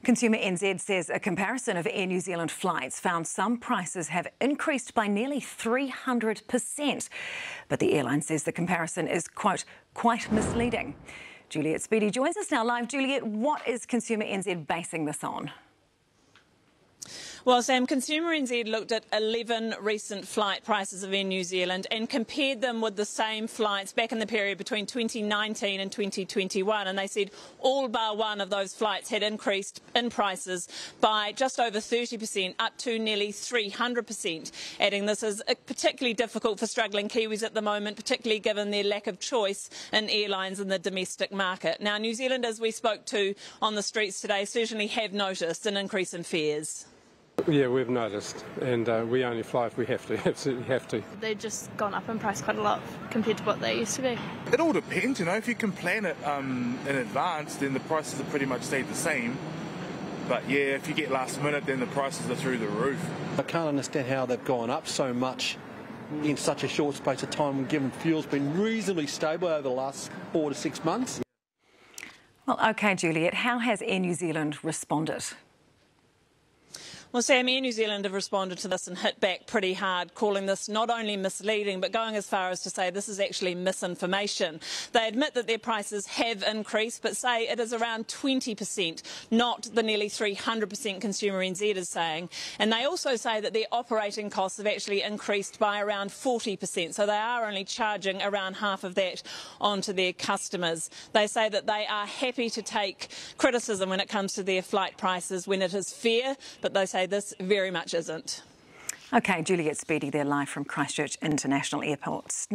Consumer NZ says a comparison of Air New Zealand flights found some prices have increased by nearly 300%. But the airline says the comparison is, quote, quite misleading. Juliet Speedy joins us now live. Juliet, what is Consumer NZ basing this on? Well, Sam, Consumer NZ looked at 11 recent flight prices of Air New Zealand and compared them with the same flights back in the period between 2019 and 2021. And they said all bar one of those flights had increased in prices by just over 30%, up to nearly 300%. Adding this is particularly difficult for struggling Kiwis at the moment, particularly given their lack of choice in airlines in the domestic market. Now, New Zealanders we spoke to on the streets today certainly have noticed an increase in fares. Yeah, we've noticed, and we only fly if we have to, absolutely have to. They've just gone up in price quite a lot compared to what they used to be. It all depends, you know, if you can plan it in advance, then the prices have pretty much stayed the same. But yeah, if you get last minute, then the prices are through the roof. I can't understand how they've gone up so much in such a short space of time, given fuel's been reasonably stable over the last 4 to 6 months. Well, OK, Juliet, how has Air New Zealand responded? Well, Sam, Air New Zealand have responded to this and hit back pretty hard, calling this not only misleading, but going as far as to say this is actually misinformation. They admit that their prices have increased, but say it is around 20%, not the nearly 300% Consumer NZ is saying. And they also say that their operating costs have actually increased by around 40%, so they are only charging around half of that onto their customers. They say that they are happy to take criticism when it comes to their flight prices when it is fair, but they say this very much isn't. OK, Juliet Speedy there live from Christchurch International Airport.